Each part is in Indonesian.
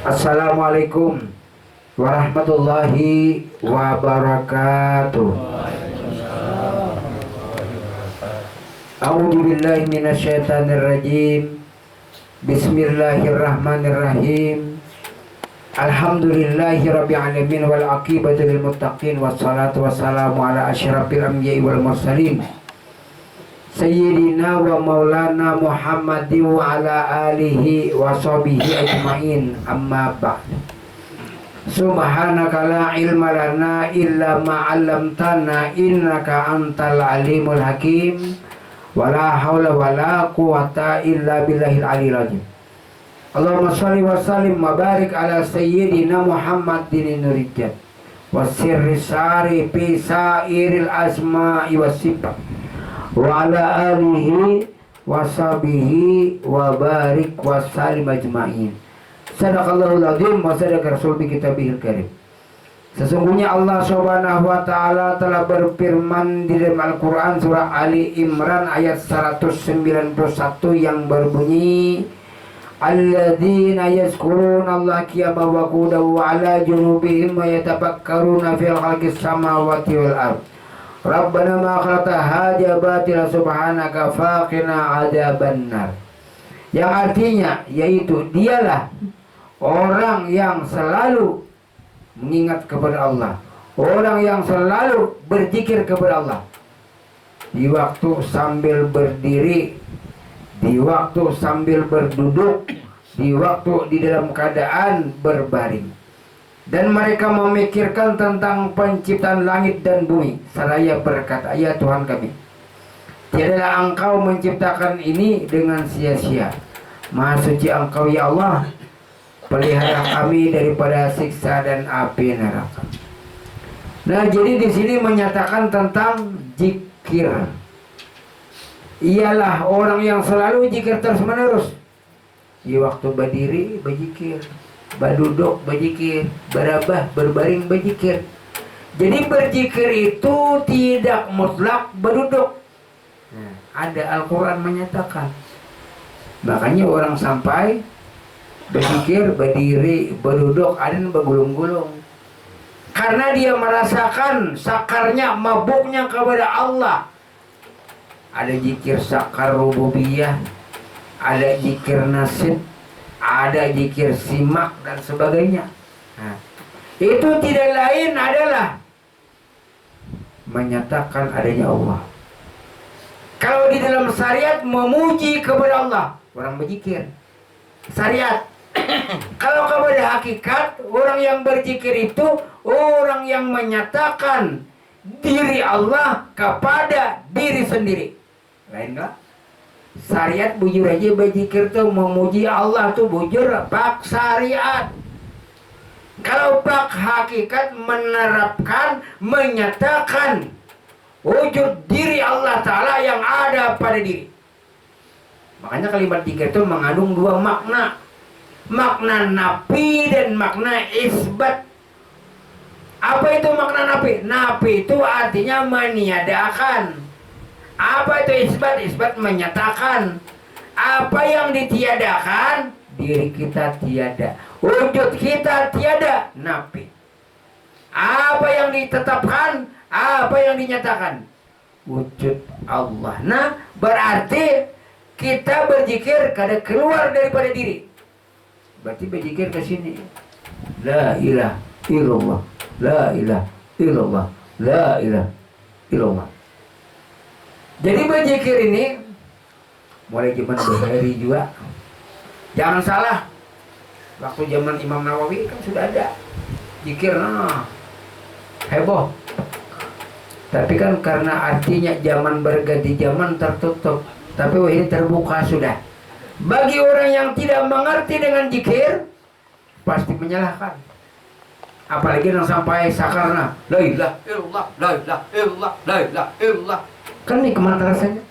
Assalamualaikum warahmatullahi wabarakatuh. A'udzu billahi minasyaitonir rajim. Bismillahirrahmanirrahim. Alhamdulillahi rabbil alamin wal aqibatu lil muttaqin wassalatu wassalamu ala asyrafil anbiya'i wal mursalin Sayyidina wa maulana Muhammadin wa ala alihi wa sahbihi ajma'in, amma ba'd. Subhanaka la ilma lana illa ma 'allamtana innaka antal alimul hakim. Wala haula wala quwata illa billahil aliyil azim. Allahumma shalli wa sallim wa barik ala sayyidina Muhammadin nurijat wa sirri sari fi sairil asma'i was sifat wa ala alihi wa sahbihi wa barik wa sallim ajma'in. Sadaqallahul azim wa sadaqa rasul bi kitabihil karim. Sesungguhnya Allah Subhanahu wa taala telah berfirman di dalam Al-Qur'an surah Ali Imran ayat 191 yang berbunyi, alladzina yazkuruna Allah qiyaman wa qu'udan wa 'ala junubihim wa yatafakkaruna fil khalqis samawati wal ardh. Rabbana ma khalaqta hadza batila subhanaka faqina adzabannar. Yang artinya yaitu dialah orang yang selalu mengingat kepada Allah, orang yang selalu berzikir kepada Allah di waktu sambil berdiri, di waktu sambil berduduk, di waktu di dalam keadaan berbaring. Dan mereka memikirkan tentang penciptaan langit dan bumi seraya berkata, ya Tuhan kami, tiadalah Engkau menciptakan ini dengan sia-sia. Maha suci Engkau ya Allah, pelihara kami daripada siksa dan api neraka. Nah, jadi di sini menyatakan tentang zikir. Ialah orang yang selalu zikir terus menerus. Di waktu berdiri berzikir, berduduk berzikir, berabah berbaring berzikir. Jadi berzikir itu tidak mutlak berduduk. Ada Al-Quran menyatakan. Makanya orang sampai berzikir, berdiri, berduduk, ada yang bergulung-gulung. Karena dia merasakan sakarnya, mabuknya kepada Allah. Ada zikir sakar rububiyah, ada zikir nasib, ada zikir simak dan sebagainya. Nah, itu tidak lain adalah menyatakan adanya Allah. Kalau di dalam syariat memuji kepada Allah, orang berzikir. Syariat. Kalau kepada hakikat, orang yang berzikir itu orang yang menyatakan diri Allah kepada diri sendiri. Lain enggak? Syariat bujur aja berzikir tuh memuji Allah tuh bujur pak syariat. Kalau pak hakikat menerapkan, menyatakan wujud diri Allah Ta'ala yang ada pada diri. Makanya kalimat zikir itu mengandung dua makna. Makna nafi dan makna isbat. Apa itu makna nafi? Nafi itu artinya meniadakan. Apa itu isbat? Isbat menyatakan. Apa yang ditiadakan, diri kita tiada, wujud kita tiada, nafi. Apa yang ditetapkan, apa yang dinyatakan, wujud Allah. Nah, berarti kita berzikir kada keluar daripada diri. Berarti berzikir ke sini. La ilaha illallah, la ilaha illallah, la ilaha illallah. Jadi berzikir ini mulai zaman Bukhari juga. Jangan salah. Waktu zaman Imam Nawawi kan sudah ada zikir, heboh. Tapi kan karena artinya zaman berganti zaman tertutup. Tapi ini terbuka sudah. Bagi orang yang tidak mengerti dengan zikir, pasti menyalahkan. Apalagi yang sampai sakarna, la ilaha illallah, la ilaha illallah, la ilaha illallah. Kan nikmat rasanya.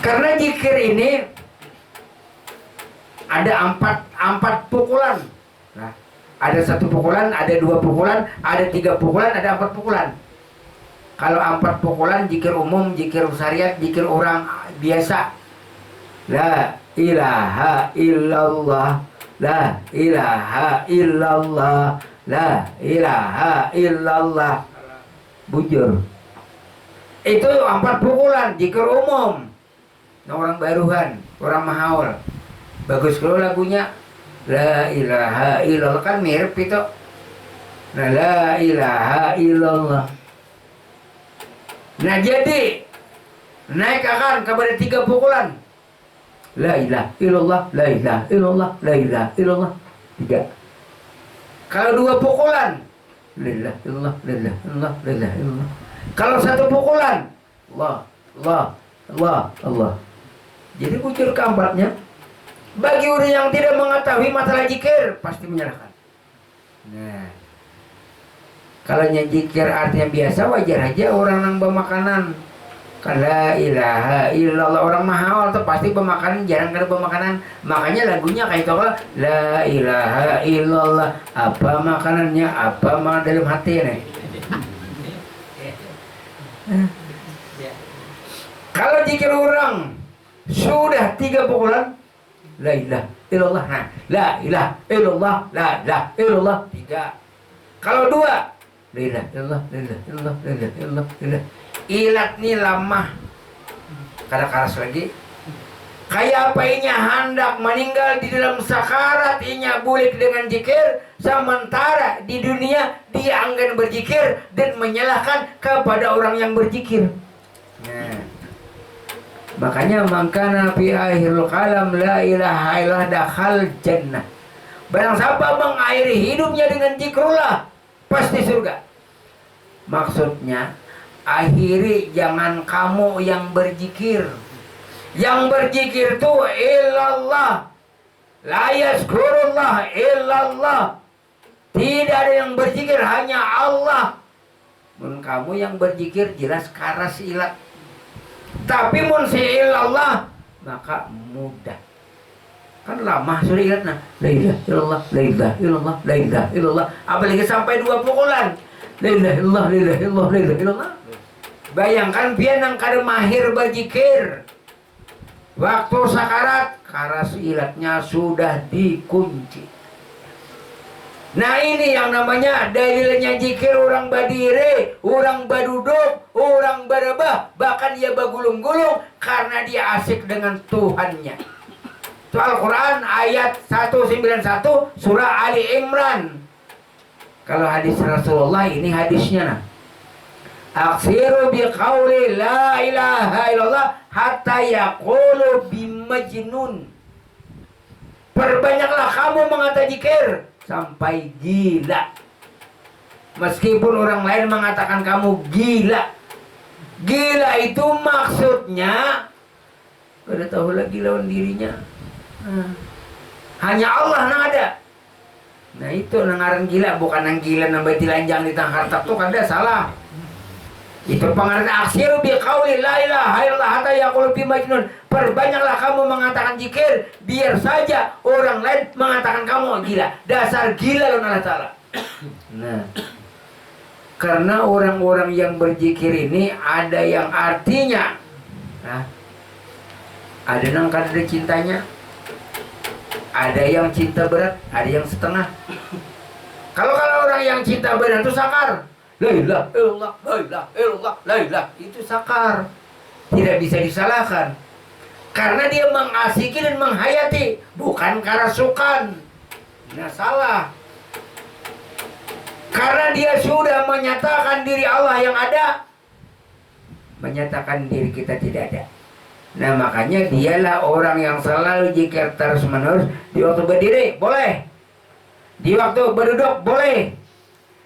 Karena zikir ini ada empat pukulan. Nah, ada satu pukulan, ada dua pukulan, ada tiga pukulan, ada empat pukulan. Kalau empat pukulan zikir umum, zikir syariat, zikir orang biasa. La ilaha illallah, la ilaha illallah, la ilaha illallah. Bujur. Itu 4 pukulan zikir umum. Nah, orang baruhan, orang mahaul. Bagus kalau lagunya la ilaha illallah, kan mirip itu. Nah, la ilaha illallah. Nah, jadi naik akan kepada 3 pukulan. La ilaha illallah, la ilaha illallah, la ilaha illallah. 3. Kalau 2 pukulan, la ilaha illallah, la ilaha illallah, la ilaha illallah. Kalau 1 pukulan, Allah, Allah, Allah, Allah. Jadi bujur keempatnya. Bagi orang yang tidak mengetahui masalah zikir, pasti menyalahkan. Nah, kalau zikir artinya biasa, wajar aja orang nambah makanan. La ilaha illallah, orang mahal tuh pasti pemakanan, jarang ada pemakanan. Makanya lagunya kayak itu, la ilaha illallah. Apa makanannya, apa makanan dalam hati nih. Kalau zikir orang sudah 3 pukulan, la ilaha illallah. Nah, la ilaha illallah, la ilaha illallah 3. Kalau 2, la ilaha illallah, la ilaha illallah, la ilaha illallah, la ilaha. Ilat nih lama kada karas lagi. Kayak apa inya hendak meninggal di dalam sakarat, inya bulik dengan zikir, sementara di dunia dia enggan berzikir dan menyalahkan kepada orang yang berzikir. Nah, makanya mangkana fi akhirul kalam la ilaha illallah dakhal jannah. Barang siapa mengakhiri hidupnya dengan zikrullah, pasti surga. Maksudnya akhiri jangan kamu yang berzikir. Yang berzikir itu illallah. La yazkurullah illallah. Tidak ada yang berzikir, hanya Allah. Mun kamu yang berzikir jelas karas ilat. Tapi mun si illallah maka mudah. Kan lama sudah ilat nah. La ilaha illallah, la ilaha illallah, la ilaha illallah. Apalagi sampai 2 pukulan. La ilaha illallah, la ilaha illallah, la ilaha illallah. Bayangkan pian yang kada mahir berzikir. Waktu sakarat, karas ilatnya sudah dikunci. Nah, ini yang namanya dalilnya zikir orang berdiri, orang berduduk, orang berebah, bahkan dia bergulung-gulung karena dia asik dengan Tuhannya. Itu Al-Quran ayat 191 surah Ali Imran. Kalau hadis Rasulullah, ini hadisnya nah. Aksiru biqauli la ilaha illallah hatta yaqulu bimajnun. Perbanyaklah kamu mengatakan zikir sampai gila. Meskipun orang lain mengatakan kamu gila. Gila itu maksudnya kada tahu lagi lawan dirinya. Hanya Allah yang ada. Nah itu nangaran gila, bukan yang gila nambah dilanjang di tang harta tuh kada salah. Itu pengertian aksiru biqauli la ilaha illallah hatta yaqulu bi majnun. Perbanyaklah kamu mengatakan zikir, biar saja orang lain mengatakan kamu gila. Dasar gila loh Allah Ta'ala. Nah, karena orang-orang yang berzikir ini ada yang artinya, nah, ada yang kada ada cintanya, ada yang cinta berat, ada yang setengah. Kalau orang yang cinta berat itu sakar. La ilaha illallah, la ilaha illallah, la ilaha, itu sakar. Tidak bisa disalahkan. Karena dia mengasiki dan menghayati, bukan kerasukan. Nah, salah. Karena dia sudah menyatakan diri Allah yang ada, menyatakan diri kita tidak ada. Nah, makanya dialah orang yang selalu zikir terus menerus. Di waktu berdiri boleh, di waktu berduduk boleh,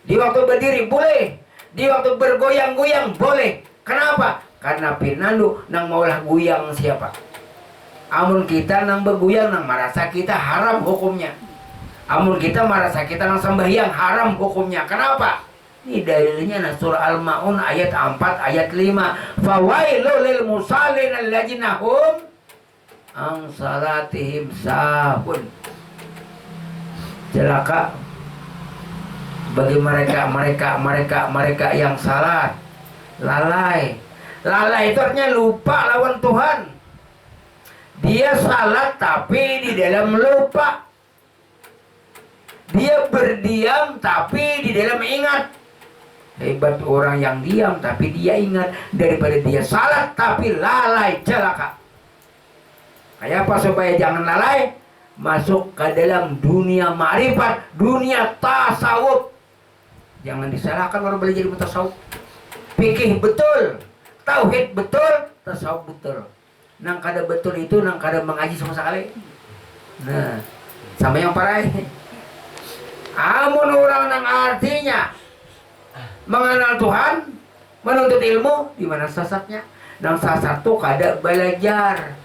di waktu berdiri boleh, di waktu bergoyang-goyang boleh. Kenapa? Karena pinandu nang maulah goyang siapa. Amun kita nang bergoyang nang merasa kita haram hukumnya. Amun kita merasa kita nang sembahyang haram hukumnya. Kenapa? Ini dalilnya nah, surah Al-Maun ayat 4 ayat 5. Fawailul lil musallin alladzina hum an salatihim sahun. Celaka bagi mereka yang salat, lalai. Lalai itu artinya lupa lawan Tuhan. Dia salat tapi di dalam lupa. Dia berdiam tapi di dalam ingat. Hebat orang yang diam tapi dia ingat, daripada dia salat tapi lalai celaka. Kayak apa supaya jangan lalai? Masuk ke dalam dunia ma'rifat, dunia tasawuf. Jangan disalahkan orang belajar ilmu tasawuf. Fikih betul, tauhid betul, tasawuf betul. Nang kada betul itu nang kada mengaji sama sekali. Nah, sama yang parah. Amun orang nang artinya mengenal Tuhan, menuntut ilmu, di mana sasatnya? Nang sasat tuh kada belajar.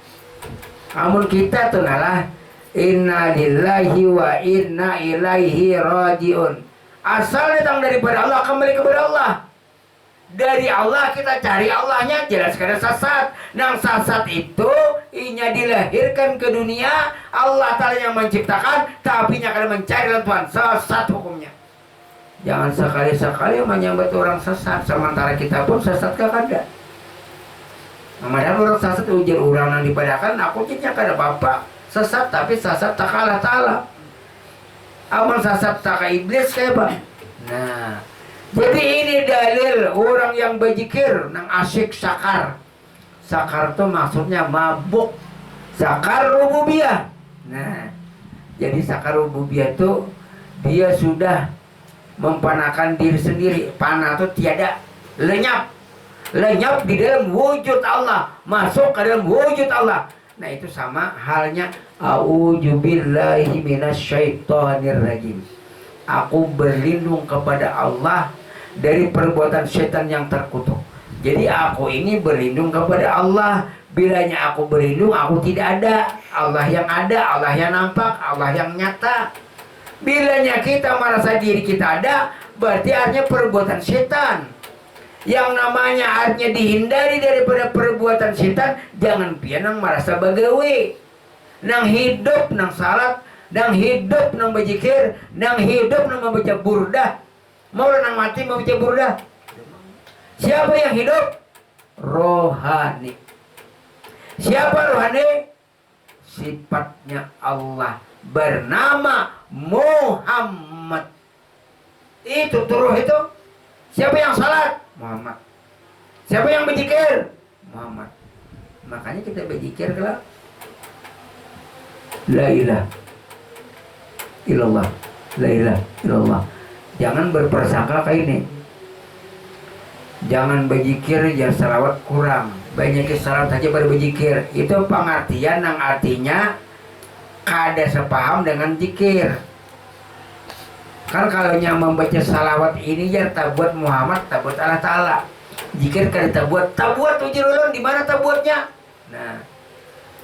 Amun kita tuh nalah inna lillahi wa inna ilaihi rajiun. Asal datang daripada Allah, kembali kepada Allah. Dari Allah kita cari Allahnya, jelas kada sasat. Nang sasat itu inya dilahirkan ke dunia, Allah Ta'ala yang menciptakan, tapi nya kada mencari Tuhan. Sesat hukumnya. Jangan sekali-sekali menyambat orang sesat, sementara kita pun sesat kada. Padahal orang sesat ujar orang yang dipadakan, aku kita kada apa-apa. Sesat tapi sesat tak kalah ta'ala. Amal sesat tak iblis kayak apa? Nah, jadi ini dalil orang yang berzikir nang asyik sakar. Sakar itu maksudnya mabuk. Sakar rububiyah. Nah, jadi sakar rububiyah itu dia sudah mempanakan diri sendiri. Panah itu tiada, lenyap. Lenyap di dalam wujud Allah, masuk ke dalam wujud Allah. Nah itu sama halnya a'udzubillahi minasyaitonirrajim. Aku berlindung kepada Allah dari perbuatan setan yang terkutuk. Jadi aku ini berlindung kepada Allah. Bilanya aku berlindung, aku tidak ada. Allah yang ada, Allah yang nampak, Allah yang nyata. Bilanya kita merasa diri kita ada, berarti artinya perbuatan setan. Yang namanya artinya dihindari daripada perbuatan setan. Jangan pian nang merasa bagawi, nang hidup nang salat, nang hidup nang berzikir, nang hidup nang membaca burdah. Mau nang mati membaca burdah. Siapa yang hidup? Rohani. Siapa rohani? Sifatnya Allah, bernama Muhammad. Itu turuh itu. Siapa yang salat? Muhammad. Siapa yang berzikir? Muhammad. Makanya kita berzikir kelak la ilaha illallah, la ilaha illallah. Jangan berpersangka kayak ini. Jangan berzikir, jangan salawat kurang. Banyak salawat saja baru berzikir. Itu pengertian yang artinya kada sepaham dengan zikir. Kan kalau yang membaca salawat ini ya tabuat Muhammad, tabuat Allah Ta'ala. Zikir kada tabuat ujar ulun di mana tabuatnya? Nah,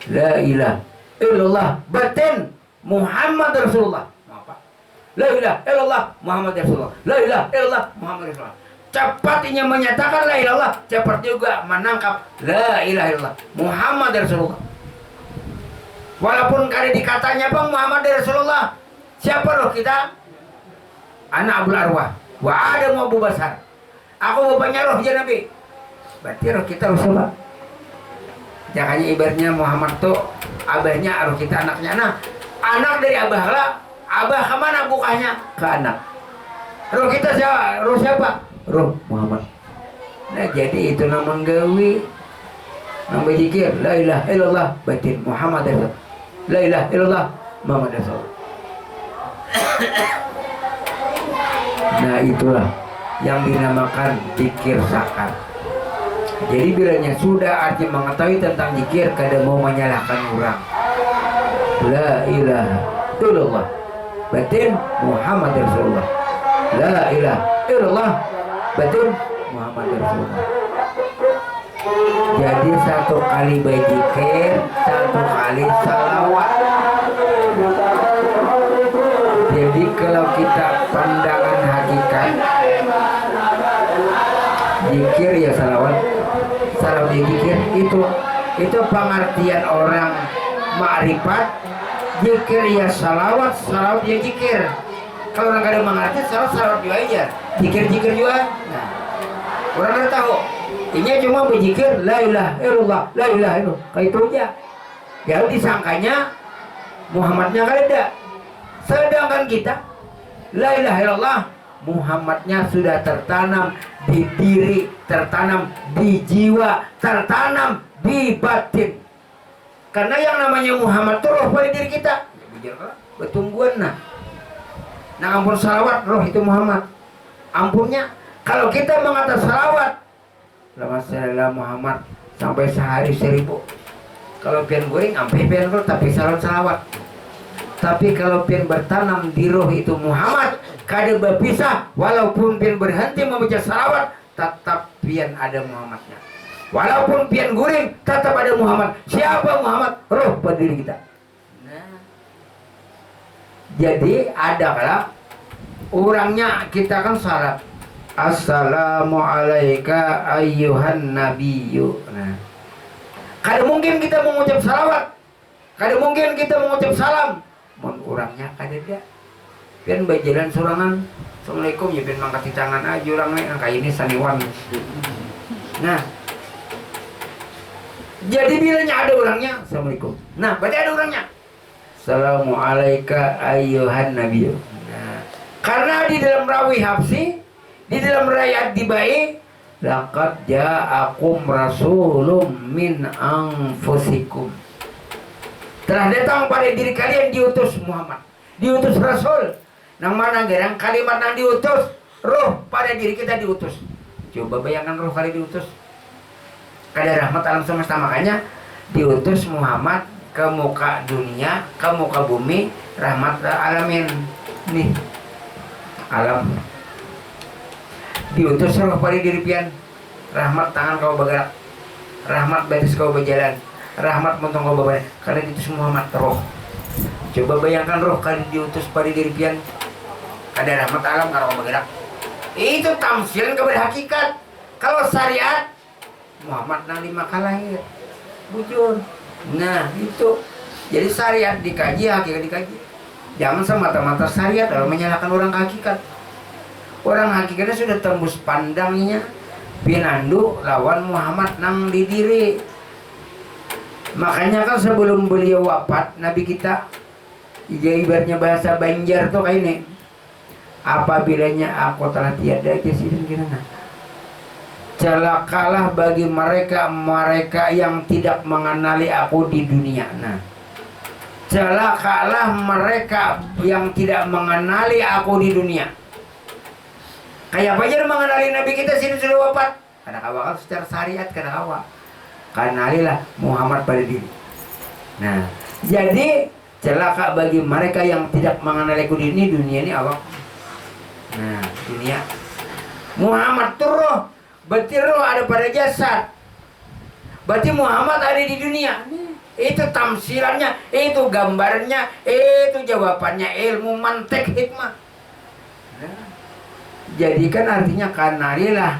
la ilaha illallah batin Muhammad Rasulullah. Apa? La ilaha illallah Muhammad Rasulullah. La ilaha illallah Muhammad Rasulullah. Cepat ini menyatakan la ilaha illallah, cepat juga menangkap la ilaha illallah Muhammad Rasulullah. Walaupun kada dikatanya Bang Muhammad Rasulullah, siapa roh kita? Anak Abul Arwah wa Adam Abu Basar. Aku bapaknya roh ya Nabi. Berarti roh kita roh siapa? Jangannya ibaratnya Muhammad tuh abahnya, roh kita anaknya. Nah, anak dari abah lah. Abah kemana bukanya? Ke anak. Roh kita siapa? Roh siapa? Roh Muhammad. Nah jadi itu nama menggawi, nama zikir la ilaha illallah batin Muhammad Rasul. La ilaha illallah Muhammad Rasul. Nah itulah yang dinamakan zikir sakar. Jadi bilanya sudah arti mengetahui tentang zikir, kada mau menyalahkan orang. La ilaha illallah batin Muhammad Rasulullah. La ilaha illallah batin Muhammad Rasulullah. Jadi satu kali berzikir, satu kali salawat. Jadi kalau kita pandangan hakikat, zikir ya salawat, salawat ya zikir, itu pengertian orang ma'rifat. Zikir ya salawat, salawat ya zikir. Kalau orang kadang mengerti, salawat juga aja, zikir juga. Nah, orang kadang tahu. Ini cuma berzikir la ilaha illallah, la ilaha illallah, kayak itu aja. Ya disangkanya Muhammadnya kan ada. Sedangkan kita La ilaha illallah, Muhammadnya sudah tertanam di diri, tertanam di jiwa, tertanam di batin. Karena yang namanya Muhammad itu roh pada diri kita. Betungguan nah. Nah ampun salawat, roh itu Muhammad. Ampunnya, kalau kita mengatakan salawat, lama salawat Muhammad sampai sehari 1000. Kalau pian goreng, sampai pian roh, tapi salawat. Tapi kalau pian bertanam di roh itu Muhammad, kada berpisah, walaupun pian berhenti membaca salawat, tetap pian ada Muhammadnya. Walaupun pian guring, tetap ada Muhammad. Siapa Muhammad? Roh pada diri kita. Nah. Jadi ada kalau orangnya kita kan salat. Assalamualaikum ayyuhan nabiyyu. Nah. Kada mungkin kita mengucap salawat. Kada mungkin kita mengucap salam. Mun orangnya kada dia. Pian berjalan sorangan. Assalamualaikum ya pian mangkat tangan aja orangnya kayak ini saniwan. Nah. Jadi bilanya ada orangnya, Assalamualaikum. Nah, berarti ada orangnya. Assalamualaikum ayyuhan nabiyyu. Nah, karena di dalam rawi Hafsi, di dalam riwayat Dibai, laqad ja'akum rasulun min anfusikum. Telah datang pada diri kalian diutus Muhammad, diutus Rasul. Nang mana gerang kalimat nang diutus, roh pada diri kita diutus. Coba bayangkan roh kali diutus. Kada rahmat alam semesta, makanya diutus Muhammad ke muka dunia, ke muka bumi, rahmat alamin. Nih alam diutus roh pada diri pian, rahmat tangan kau bergerak, rahmat batis kau berjalan, rahmat montong kau berbadan. Karena diutus Muhammad roh. Coba bayangkan roh kali diutus pada diri pian, ada rahmat alam kalau kau bergerak. Itu tamsil kepada hakikat. Kalau syariat Muhammad nang 5 kalahir bujur. Nah itu jadi syariat dikaji, hakikat dikaji. Jangan semata-mata syariat kalau menyalahkan orang hakikat. Orang hakikatnya sudah tembus pandangnya pinandu lawan Muhammad nang di diri. Makanya kan sebelum beliau wafat, Nabi kita ibaratnya bahasa Banjar tuh kayak ini, apabilanya aku telah tiada kesidin kirana, celakalah bagi mereka yang tidak mengenali aku di dunia. Nah, celakalah mereka yang tidak mengenali aku di dunia. Kayak apa aja mengenali Nabi kita sini sudah wafat? Karena kawal secara syariat, karena kawal kenalilah Muhammad pada diri. Nah, jadi celaka bagi mereka yang tidak mengenali aku di dunia ini awak. Nah, dunia Muhammad tuh roh. Berarti roh ada pada jasad. Berarti Muhammad ada di dunia. Itu tamsilannya, itu gambarnya, itu jawabannya, ilmu mantek hikmah. Nah, jadi kan artinya kanalilah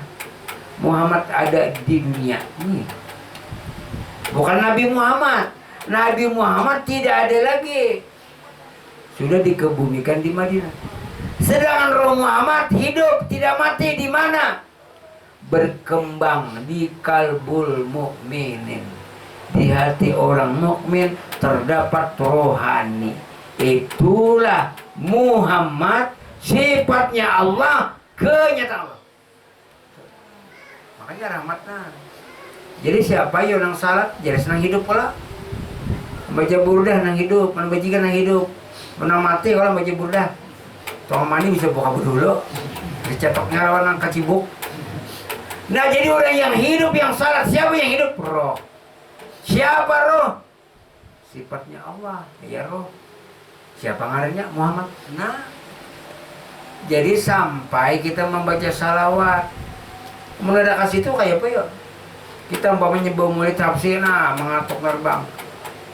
Muhammad ada di dunia. Bukan Nabi Muhammad. Nabi Muhammad tidak ada lagi. Sudah dikebumikan di Madinah. Sedangkan roh Muhammad hidup, tidak mati di mana? Berkembang di kalbul mukminin, di hati orang mukmin terdapat rohani. Itulah Muhammad, sifatnya Allah, kenyataan Allah. Makanya rahmatnya. Jadi siapa yang nang salat jadi senang hidup pula. Baca burdah nang hidup, bajikan nang hidup. Menang mati kalau baca burdah. Tong mani bisa buka dulu. Dicetoknya lawan nang kacibuk. Nah jadi orang yang hidup, yang salat, siapa yang hidup? Roh. Siapa roh? Sifatnya Allah, ya roh. Siapa ngarannya? Muhammad. Nah, jadi sampai kita membaca salawat, mendadak kasih itu kayak apa ya? Kita umpamanya bawa mulai tafsir, nah mengatuk terbang.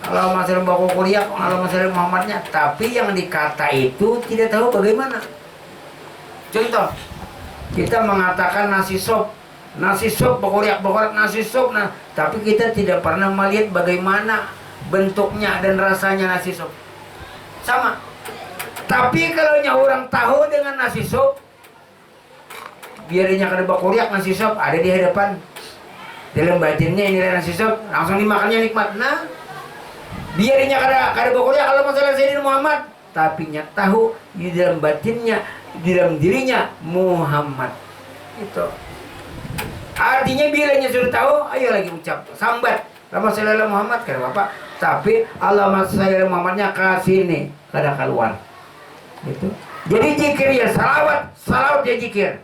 Kalau masalah bawa kuliah, kalau masalah Muhammadnya, tapi yang dikata itu tidak tahu bagaimana. Contoh, kita mengatakan nasi sop, pokoknya nasi sop, nah, tapi kita tidak pernah melihat bagaimana bentuknya dan rasanya nasi sop. Sama. Tapi kalau orang tahu dengan nasi sop, biarnya kada bakuriak nasi sop ada di hadapan. Dalam batinnya ini nasi sop, langsung dimakannya nikmat. Nah, biarnya kada bakuriak kalau masalah Sayyidina Muhammad, tapi nya tahu di dalam batinnya, di dalam dirinya Muhammad. Itu artinya bilanya sudah tahu, ayo lagi ucap sambat Allahumma sholli ala Muhammad kan Bapak. Tapi Allahumma sholli ala Muhammadnya kasih nih kada keluar. Gitu. Jadi zikir ya salawat, salawat ya zikir.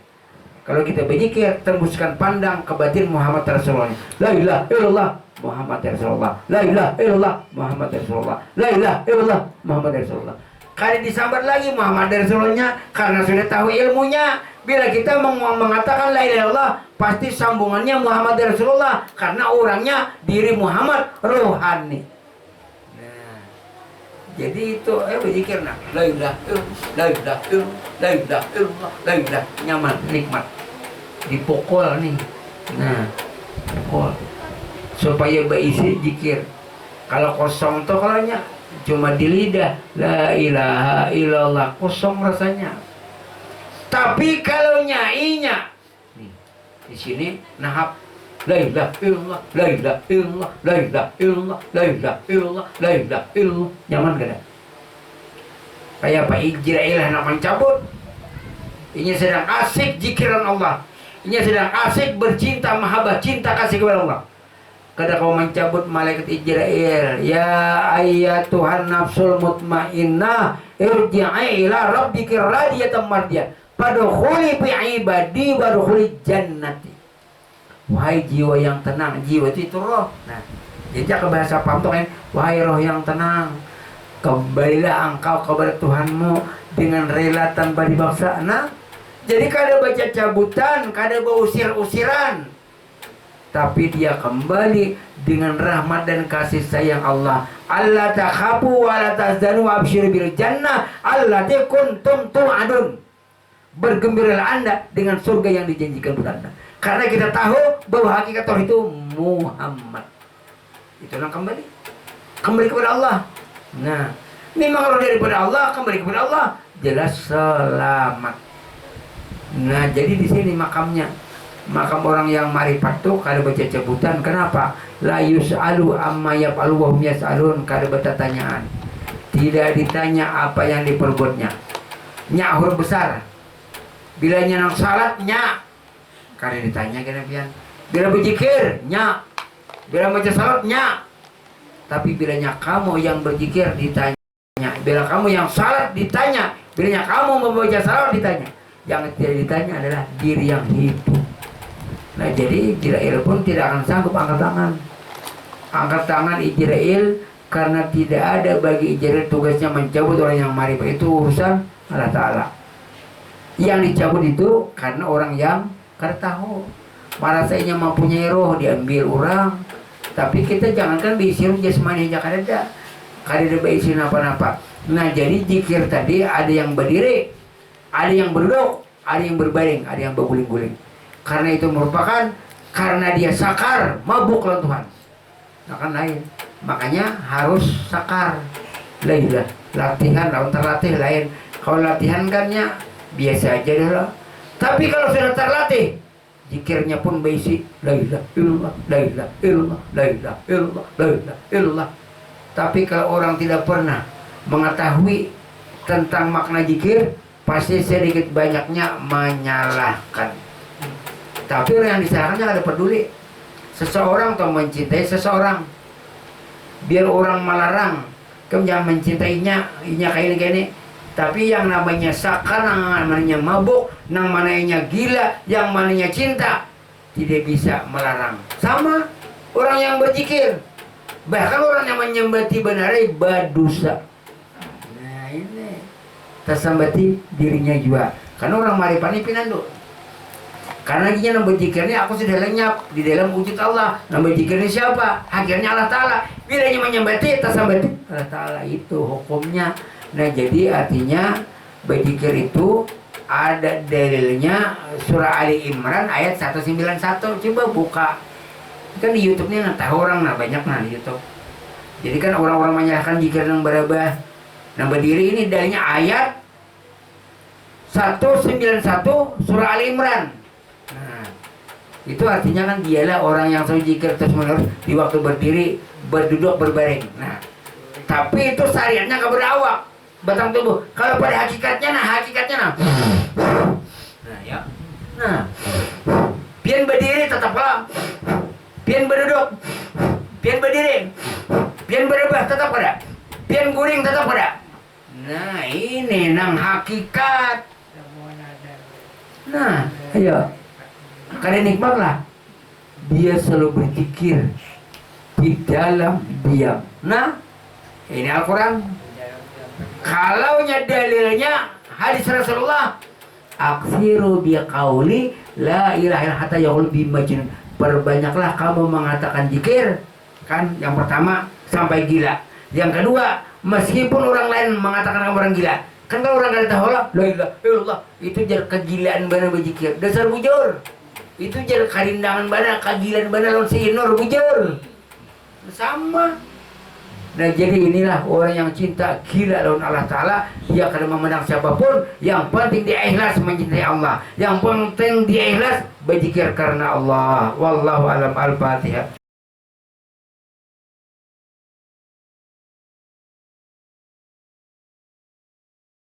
Kalau kita berzikir, tembuskan pandang ke batin Muhammad Rasulullah. La ilaha illallah Muhammad Rasulullah. La ilaha illallah Muhammad Rasulullah. La ilaha illallah Muhammad Rasulullah. Kali disambat lagi Muhammad Rasulullah karena sudah tahu ilmunya. Bila kita mengatakan la ilaha illallah, pasti sambungannya Muhammad Rasulullah karena orangnya diri Muhammad rohani. Nah, jadi itu berzikir nah. La ilaha illallah, la ilaha illallah, la ilaha illallah, la ilaha, nyaman, nikmat. Dipokol nih. Nah, pokol. Supaya berisi zikir. Kalau kosong tuh kalanya cuma di lidah, la ilaha illallah, kosong rasanya. Tapi kalau nyainya nih, di sini nahap la ilaha illallah, la ilaha illallah, la ilaha illallah, la ilaha illallah, la ilaha illallah, nyaman kada? Kayak Pak Ijrail nak mencabut. Ini sedang asik zikiran Allah. Ini sedang asik bercinta, mahabbah, cinta kasih kepada Allah. Kada kau mencabut malaikat Ijrail, ya ayyatuhan nafsul mutmainnah irji'i ila rabbiki radiyatan mardiyah fadkhuli fi ibadi wadkhuli jannati. Wahai jiwa yang tenang, jiwa itu roh. Nah, jadi ke bahasa Pamtok ini, wahai roh yang tenang, kembalilah engkau kepada Tuhanmu dengan rela tanpa dipaksa. Nah, jadi kada baca cabutan, kada usir-usiran, tapi dia kembali dengan rahmat dan kasih sayang Allah. Allah takhafu wa la tahzanu wa abshiru bil jannah allati kuntum tu'adun. Bergembiralah Anda dengan surga yang dijanjikan buat Anda. Karena kita tahu bahwa hakikat Tuhan itu Muhammad. Itulah kembali kepada Allah. Nah, memang kalau daripada Allah kembali kepada Allah jelas selamat. Nah, jadi di sini makamnya. Makam orang yang marifat tuh kada baca cabutan. Kenapa? La yus'alu amma yaf'alu wa hum yas'alun. Kada bertanyaan. Tidak ditanya apa yang diperbuatnya. Nya huruf besar. Bila nang salat nya. Kada ditanya kenabian. Bila berzikir nya. Bila baca salat nya. Tapi bilanya kamu yang berzikir ditanya. Bila kamu yang salat ditanya. Bilanya kamu membaca salat ditanya. Yang tidak ditanya adalah diri yang hidup. Nah, jadi Ijrail pun tidak akan sanggup angkat tangan. Angkat tangan Ijrail karena tidak ada bagi Ijrail tugasnya mencabut orang yang marifat. Itu urusan Allah Ta'ala. Yang dicabut itu karena orang yang kada tahu. Marasainya mempunyai roh diambil orang. Tapi kita jangankan diisi roh jasmani aja kada ada. Kada ada diisi apa-apa. Nah, jadi zikir tadi ada yang berdiri, ada yang berduduk, ada yang berbaring, ada yang berguling-guling. Karena itu merupakan karena dia sakar, mabuk lawan Tuhan. Akan lain. Makanya harus sakar. Lah, latihan lawan terlatih lain. Kalau latihan kannya biasa aja dulu. Tapi kalau sudah terlatih, zikirnya pun berisi la ilaha illallah, la ilaha illallah, la ilaha illallah, la ilaha illallah. Tapi kalau orang tidak pernah mengetahui tentang makna zikir, pasti sedikit banyaknya menyalahkan. Tapi orang yang disalahkannya ada peduli. Seseorang atau mencintai seseorang, biar orang melarang, kamu jangan mencintainya, kayak ini. Tapi yang namanya sakar, yang namanya mabuk, yang namanya gila, yang namanya cinta, tidak bisa melarang. Sama orang yang berzikir, bahkan orang yang menyembati benarai badusa. Nah ini tersambati dirinya juga. Karena orang marifat ini pinandu. Karena dia nambah zikirnya aku sudah lenyap di dalam wujud Allah. Nambah zikirnya siapa? Akhirnya Allah Ta'ala. Bila dia menyembati, tersambati Allah Ta'ala, itu hukumnya. Nah, jadi artinya berzikir itu ada dalilnya surah Ali Imran ayat 191. Coba buka. Kan di YouTube-nya nggak tahu orang, nah banyak nah di YouTube. Jadi kan orang-orang menyalahkan zikir yang berabah. Nambah diri ini dalilnya ayat 191 surah Ali Imran. Itu artinya kan dialah orang yang selalu zikir terus menerus di waktu berdiri, berduduk, berbaring. Nah, tapi itu syariatnya kepada awak. batang tubuh. Kalau pada hakikatnya nah ya. Nah, pian berdiri tetaplah, pian berduduk, pian berdiri, pian berubah tetap ada, pian guring tetap ada. Nah, ini nang hakikat. Nah, ayo. Karena nikmatlah dia selalu berzikir di dalam diam. Nah, ini Al-Quran. Kalau dalilnya hadis Rasulullah, aksiru biqauli la ilaha illa hatta yaqul bi majnun. Perbanyaklah kamu mengatakan zikir. Kan yang pertama sampai gila. Yang kedua, meskipun orang lain mengatakan kamu orang gila. Kan kalau orang kata Allah, la ilaha illallah, itu jar kegilaan bana berzikir. Dasar bujur. Itu jar karindangan bana, kegilaan bana lawan sinur bujur. Sama. Nah, jadi inilah orang yang cinta gila lawan Allah Ta'ala. Dia akan memandang siapapun. Yang penting dia ikhlas mencintai Allah. Yang penting dia ikhlas berzikir karena Allah. Wallahu alam. Al-Fatihah.